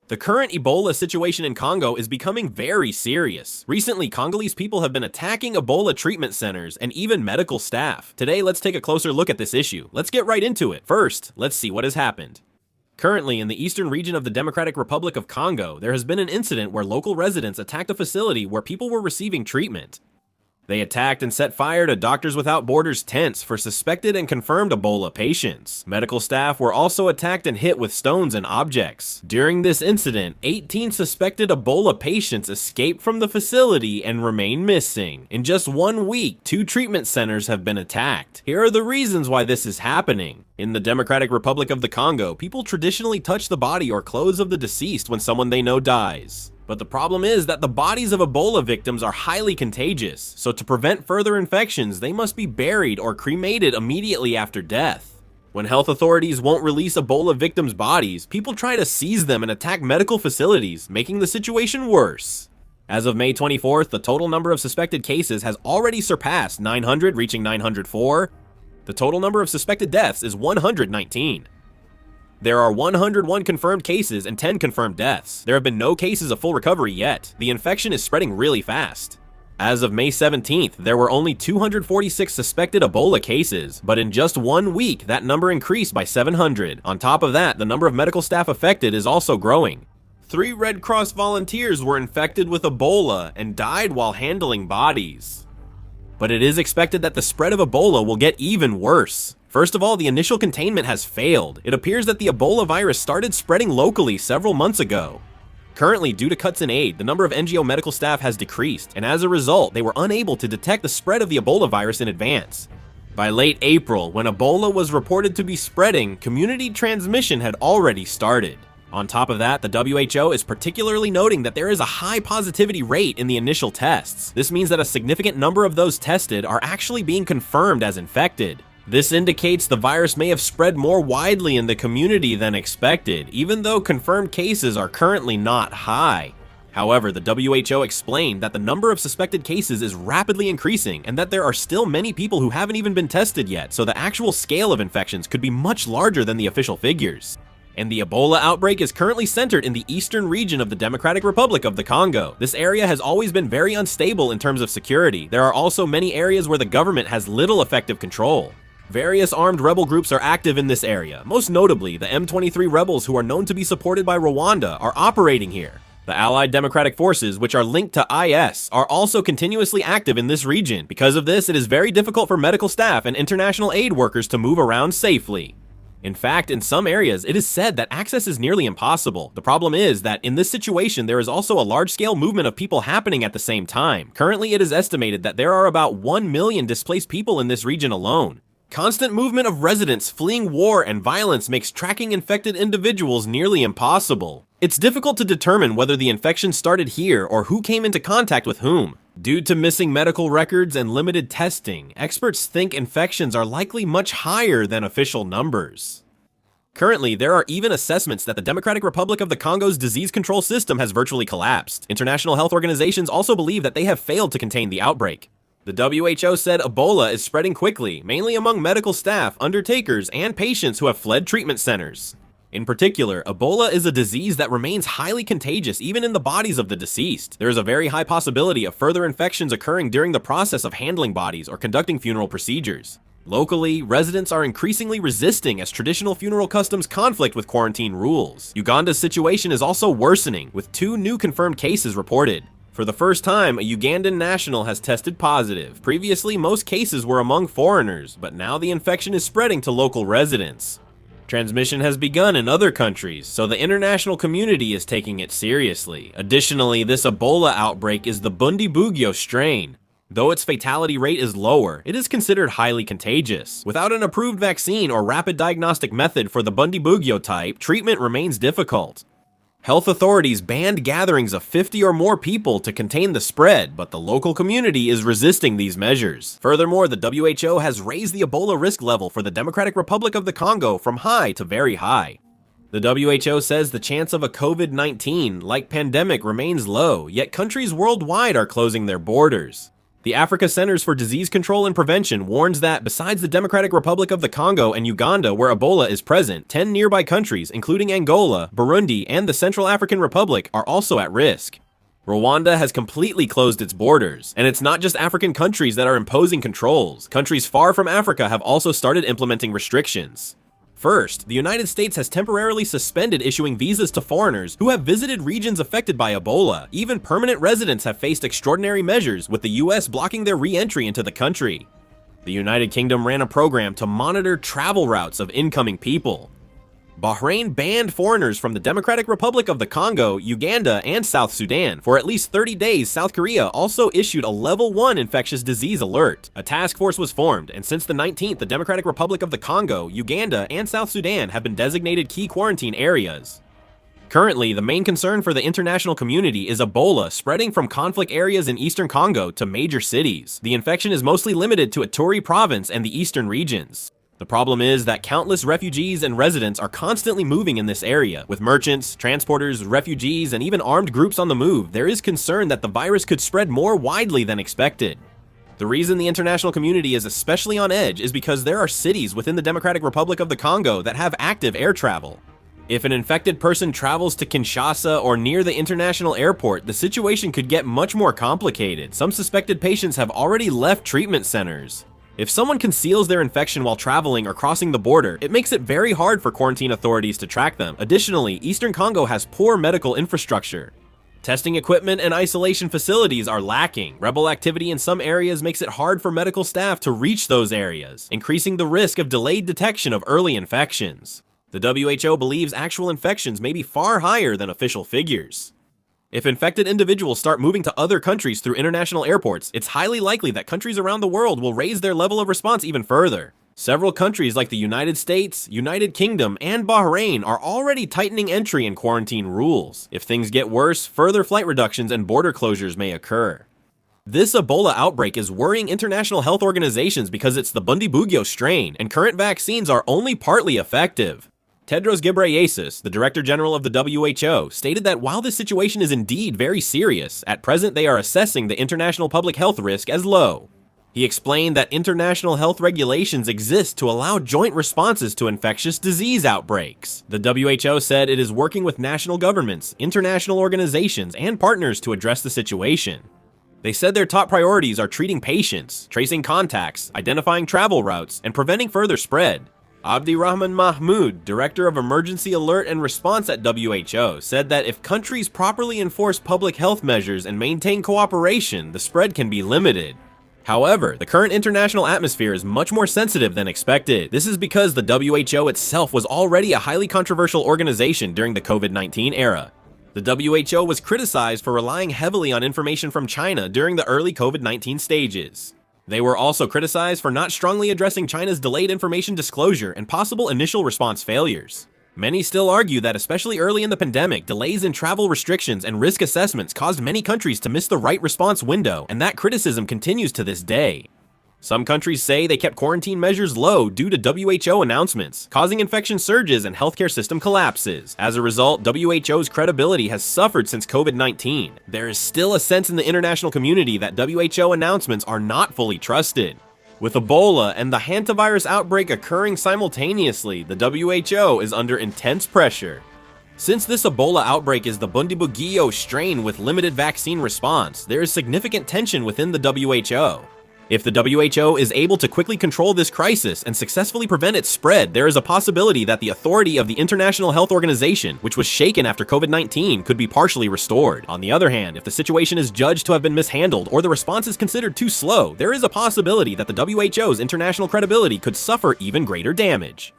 The current Ebola situation in Congo is becoming very serious. Recently, Congolese people have been attacking Ebola treatment centers and even medical staff. Today, let's take a closer look at this issue. Let's get right into it. First, let's see what has happened. Currently, in the eastern region of the Democratic Republic of Congo, there has been an incident where local residents attacked a facility where people were receiving treatment. They attacked and set fire to Doctors Without Borders tents for suspected and confirmed Ebola patients. Medical staff were also attacked and hit with stones and objects. During this incident, 18 suspected Ebola patients escaped from the facility and remain missing. In just 1 week, 2 treatment centers have been attacked. Here are the reasons why this is happening. In the Democratic Republic of the Congo, people traditionally touch the body or clothes of the deceased when someone they know dies. But the problem is that the bodies of Ebola victims are highly contagious, so to prevent further infections, they must be buried or cremated immediately after death. When health authorities won't release Ebola victims' bodies, people try to seize them and attack medical facilities, making the situation worse. As of May 24th, the total number of suspected cases has already surpassed 900, reaching 904. The total number of suspected deaths is 119. There are 101 confirmed cases and 10 confirmed deaths. There have been no cases of full recovery yet. The infection is spreading really fast. As of May 17th, there were only 246 suspected Ebola cases, but in just 1 week, that number increased by 700. On top of that, the number of medical staff affected is also growing. 3 Red Cross volunteers were infected with Ebola and died while handling bodies. But it is expected that the spread of Ebola will get even worse. First of all, the initial containment has failed. It appears that the Ebola virus started spreading locally several months ago. Currently, due to cuts in aid, the number of NGO medical staff has decreased, and as a result, they were unable to detect the spread of the Ebola virus in advance. By late April, when Ebola was reported to be spreading, community transmission had already started. On top of that, the WHO is particularly noting that there is a high positivity rate in the initial tests. This means that a significant number of those tested are actually being confirmed as infected. This indicates the virus may have spread more widely in the community than expected, even though confirmed cases are currently not high. However, the WHO explained that the number of suspected cases is rapidly increasing and that there are still many people who haven't even been tested yet, so the actual scale of infections could be much larger than the official figures. And the Ebola outbreak is currently centered in the eastern region of the Democratic Republic of the Congo. This area has always been very unstable in terms of security. There are also many areas where the government has little effective control. Various armed rebel groups are active in this area. Most notably, the M23 rebels, who are known to be supported by Rwanda, are operating here. The Allied Democratic Forces, which are linked to IS, are also continuously active in this region. Because of this, it is very difficult for medical staff and international aid workers to move around safely. In fact, in some areas, it is said that access is nearly impossible. The problem is that in this situation, there is also a large-scale movement of people happening at the same time. Currently, it is estimated that there are about 1 million displaced people in this region alone. Constant movement of residents fleeing war and violence makes tracking infected individuals nearly impossible. It's difficult to determine whether the infection started here or who came into contact with whom. Due to missing medical records and limited testing, experts think infections are likely much higher than official numbers. Currently, there are even assessments that the Democratic Republic of the Congo's disease control system has virtually collapsed. International health organizations also believe that they have failed to contain the outbreak. The WHO said Ebola is spreading quickly, mainly among medical staff, undertakers, and patients who have fled treatment centers. In particular, Ebola is a disease that remains highly contagious even in the bodies of the deceased. There is a very high possibility of further infections occurring during the process of handling bodies or conducting funeral procedures. Locally, residents are increasingly resisting as traditional funeral customs conflict with quarantine rules. Uganda's situation is also worsening, with 2 new confirmed cases reported. For the first time, a Ugandan national has tested positive. Previously, most cases were among foreigners, but now the infection is spreading to local residents. Transmission has begun in other countries, so the international community is taking it seriously. Additionally, this Ebola outbreak is the Bundibugyo strain. Though its fatality rate is lower, it is considered highly contagious. Without an approved vaccine or rapid diagnostic method for the Bundibugyo type, treatment remains difficult. Health authorities banned gatherings of 50 or more people to contain the spread, but the local community is resisting these measures. Furthermore, the WHO has raised the Ebola risk level for the Democratic Republic of the Congo from high to very high. The WHO says the chance of a COVID-19-like pandemic remains low, yet countries worldwide are closing their borders. The Africa Centers for Disease Control and Prevention warns that, besides the Democratic Republic of the Congo and Uganda where Ebola is present, 10 nearby countries, including Angola, Burundi, and the Central African Republic, are also at risk. Rwanda has completely closed its borders, and it's not just African countries that are imposing controls. Countries far from Africa have also started implementing restrictions. First, the United States has temporarily suspended issuing visas to foreigners who have visited regions affected by Ebola. Even permanent residents have faced extraordinary measures, with the US blocking their re-entry into the country. The United Kingdom ran a program to monitor travel routes of incoming people. Bahrain banned foreigners from the Democratic Republic of the Congo, Uganda, and South Sudan. For at least 30 days, South Korea also issued a Level 1 infectious disease alert. A task force was formed, and since the 19th, the Democratic Republic of the Congo, Uganda, and South Sudan have been designated key quarantine areas. Currently, the main concern for the international community is Ebola spreading from conflict areas in eastern Congo to major cities. The infection is mostly limited to Ituri province and the eastern regions. The problem is that countless refugees and residents are constantly moving in this area. With merchants, transporters, refugees, and even armed groups on the move, there is concern that the virus could spread more widely than expected. The reason the international community is especially on edge is because there are cities within the Democratic Republic of the Congo that have active air travel. If an infected person travels to Kinshasa or near the international airport, the situation could get much more complicated. Some suspected patients have already left treatment centers. If someone conceals their infection while traveling or crossing the border, it makes it very hard for quarantine authorities to track them. Additionally, Eastern Congo has poor medical infrastructure. Testing equipment and isolation facilities are lacking. Rebel activity in some areas makes it hard for medical staff to reach those areas, increasing the risk of delayed detection of early infections. The WHO believes actual infections may be far higher than official figures. If infected individuals start moving to other countries through international airports, it's highly likely that countries around the world will raise their level of response even further. Several countries like the United States, United Kingdom, and Bahrain are already tightening entry and quarantine rules. If things get worse, further flight reductions and border closures may occur. This Ebola outbreak is worrying international health organizations because it's the Bundibugyo strain, and current vaccines are only partly effective. Tedros Ghebreyesus, the Director General of the WHO, stated that while this situation is indeed very serious, at present they are assessing the international public health risk as low. He explained that international health regulations exist to allow joint responses to infectious disease outbreaks. The WHO said it is working with national governments, international organizations, and partners to address the situation. They said their top priorities are treating patients, tracing contacts, identifying travel routes, and preventing further spread. Abdirahman Mahmoud, Director of Emergency Alert and Response at WHO, said that if countries properly enforce public health measures and maintain cooperation, the spread can be limited. However, the current international atmosphere is much more sensitive than expected. This is because the WHO itself was already a highly controversial organization during the COVID-19 era. The WHO was criticized for relying heavily on information from China during the early COVID-19 stages. They were also criticized for not strongly addressing China's delayed information disclosure and possible initial response failures. Many still argue that especially early in the pandemic, delays in travel restrictions and risk assessments caused many countries to miss the right response window, and that criticism continues to this day. Some countries say they kept quarantine measures low due to WHO announcements, causing infection surges and healthcare system collapses. As a result, WHO's credibility has suffered since COVID-19. There is still a sense in the international community that WHO announcements are not fully trusted. With Ebola and the hantavirus outbreak occurring simultaneously, the WHO is under intense pressure. Since this Ebola outbreak is the Bundibugyo strain with limited vaccine response, there is significant tension within the WHO. If the WHO is able to quickly control this crisis and successfully prevent its spread, there is a possibility that the authority of the International Health Organization, which was shaken after COVID-19, could be partially restored. On the other hand, if the situation is judged to have been mishandled or the response is considered too slow, there is a possibility that the WHO's international credibility could suffer even greater damage.